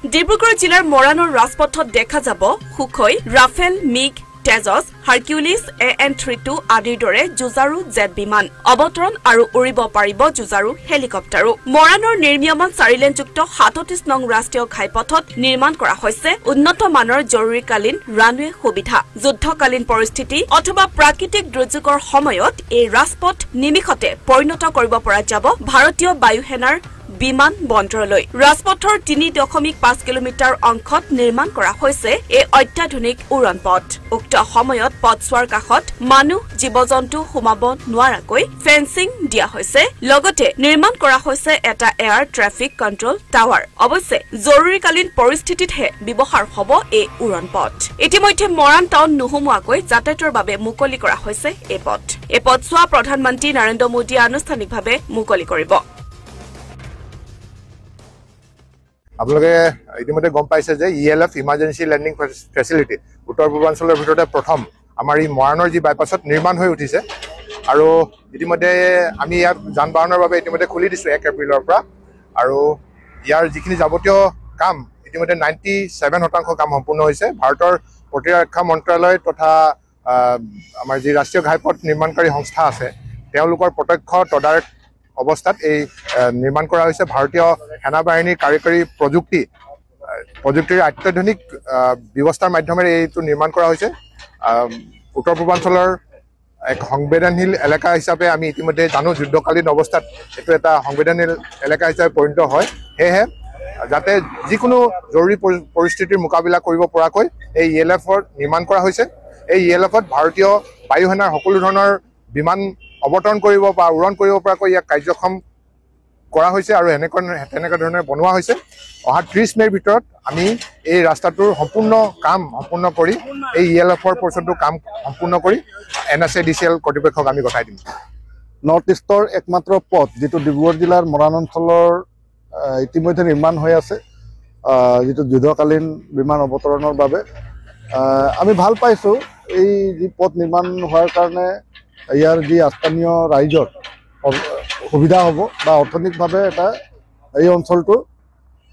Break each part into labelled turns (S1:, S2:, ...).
S1: ডিব্ৰুগড় জিলাৰ মৰাণৰ ৰাজপথত দেখা যাব সুখৈ, Rafale, MiG, Tejas, Hercules, AN-32 আদিৰ দৰে যুঁজাৰু জেট বিমান অৱতৰণ আৰু উৰিব পাৰিব যুঁজাৰু হেলিকপ্টাৰো। মৰাণৰ নিৰ্মীয়মান 4-লেনযুক্ত 37 নং ৰাষ্ট্ৰীয় ঘাইপথত নিৰ্মাণ কৰা হৈছে উন্নত মানৰ জৰুৰীকালীন ৰানৱে সুবিধা। যুদ্ধকালীন পৰিস্থিতি অথবা প্ৰাকৃতিক দুৰ্যোগৰ সময়ত এই ৰাজপথ নিমিষতে পৰিণত কৰিব পৰা যাব ভাৰতীয় বায়ু সেনাৰ বিমান বন্দৰলৈ। ৰাজপথৰ 3.5 কিলোমিটাৰ অংশত নিৰ্মাণ কৰা হৈছে এই অত্যাধুনিক উৰণ পথ। উক্ত সময়ত পথছোৱাৰ কাষত মানুহ জীৱ-জন্তু সোমাব নোৱাৰাকৈ ফেন্সিং দিয়া হৈছে। লগতে নিৰ্মাণ কৰা হৈছে এটা এয়াৰ ট্ৰেফিক কণ্ট্ৰল টাৱাৰ। অৱশ্যে জৰুৰীকালীন পৰিস্থিতিতহে ব্যৱহাৰ হ'ব এই উৰণ পথ। ইতিমধ্যে মৰাণ টাউন নোসোমোৱাকৈ যাতায়াতৰ বাবে মুকলি কৰা হৈছে এই পথ। এই পথছোৱা প্ৰধানমন্ত্ৰী নৰেন্দ্ৰ মোদীয়ে আনুষ্ঠানিকভাৱে মুকলি কৰিব।
S2: আপোনালোকে ইতিমধ্যে গম পাইছে যে ELF ইমাৰ্জেঞ্চি লেণ্ডিং ফেচিলিটি উত্তৰ পূৰ্বাঞ্চলৰ ভিতৰতে প্ৰথম আমাৰ এই মৰাণৰ যি বাইপাছত নিৰ্মাণ হৈ উঠিছে আৰু ইতিমধ্যে আমি ইয়াত যান বাহনৰ বাবে ইতিমধ্যে খুলি দিছোঁ 1 এপ্ৰিলৰ পৰা। আৰু ইয়াৰ যিখিনি যাৱতীয় কাম ইতিমধ্যে 97% কাম সম্পূৰ্ণ হৈছে। ভাৰতৰ প্ৰতিৰক্ষা মন্ত্ৰালয় তথা আমাৰ যি ৰাষ্ট্ৰীয় ঘাইপথ নিৰ্মাণকাৰী সংস্থা আছে তেওঁলোকৰ প্ৰত্যক্ষ তদাৰক অৱস্থাত এই নিৰ্মাণ কৰা হৈছে। ভাৰতীয় সেনা বাহিনীৰ কাৰিকৰী প্ৰযুক্তিৰ অত্যাধুনিক ব্যৱস্থাৰ মাধ্যমেৰে এইটো নিৰ্মাণ কৰা হৈছে। উত্তৰ পূৰ্বাঞ্চলৰ এক সংবেদনশীল এলেকা হিচাপে আমি ইতিমধ্যে জানো যুদ্ধকালীন অৱস্থাত এইটো এটা সংবেদনশীল এলেকা হিচাপে পৰিণত হয়। সেয়েহে যাতে যিকোনো জৰুৰী পৰিস্থিতিৰ মোকাবিলা কৰিব পৰাকৈ এই ELF-ৰ নিৰ্মাণ কৰা হৈছে। এই ELF-ত ভাৰতীয় বায়ু সেনাৰ সকলো ধৰণৰ বিমান অৱতৰণ কৰিব বা উৰণ কৰিব পৰাকৈ ইয়াক কাৰ্যক্ষম কৰা হৈছে আৰু তেনেকুৱা ধৰণে বনোৱা হৈছে। অহা 30 মে'ৰ ভিতৰত আমি এই ৰাস্তাটোৰ কাম সম্পূৰ্ণ কৰি এই ELF-ৰ পৰ্যন্ত কাম সম্পূৰ্ণ কৰি NSADCL কৰ্তৃপক্ষক আমি গতাই দিম।
S3: নৰ্থ ইষ্টৰ একমাত্ৰ পথ যিটো ডিব্ৰুগড় জিলাৰ মৰাণ অঞ্চলৰ ইতিমধ্যে নিৰ্মাণ হৈ আছে যিটো যুদ্ধকালীন বিমান অৱতৰণৰ বাবে আমি ভাল পাইছোঁ। এই যি পথ নিৰ্মাণ হোৱাৰ কাৰণে ইয়াৰ যি স্থানীয় ৰাইজৰ সুবিধা হ'ব বা অৰ্থনৈতিকভাৱে এই অঞ্চলটো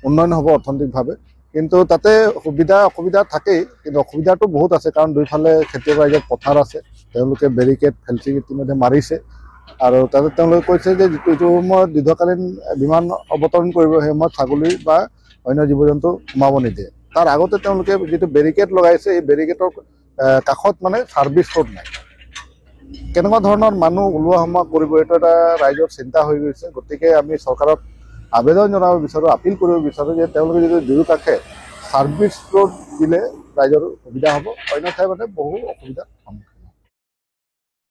S3: উন্নয়ন হ'ব অৰ্থনৈতিকভাৱে। কিন্তু তাতে সুবিধা অসুবিধা থাকেই, কিন্তু অসুবিধাটো বহুত আছে কাৰণ দুইফালে খেতিয়ক ৰাইজৰ পথাৰ আছে। তেওঁলোকে বেৰিকেড ফেন্সিং ইতিমধ্যে মাৰিছে আৰু তাতে তেওঁলোকে কৈছে যে যিটো সময়ত যুদ্ধকালীন বিমান অৱতৰণ কৰিব সেই সময়ত ছাগলী বা অন্য জীৱ জন্তু সোমাব নিদিয়ে। তাৰ আগতে তেওঁলোকে যিটো বেৰিকেড লগাইছে এই বেৰিকেডৰ কাষত মানে ছাৰ্ভিচ ৰোড নাই। কেনেকুৱা ধৰণৰ মানুহ ওলোৱা সোমোৱা কৰিব এইটো এটা ৰাইজৰ চিন্তা হৈ গৈছে। গতিকে আমি চৰকাৰক আবেদন জনাব বিচাৰোঁ, আপিল কৰিব বিচাৰোঁ যে তেওঁলোকে যদি দুয়োকাষে ছাৰ্ভিচ ৰোড দিলে ৰাইজৰ সুবিধা হ'ব, অন্যথাই মানে বহু অসুবিধাৰ সন্মুখীন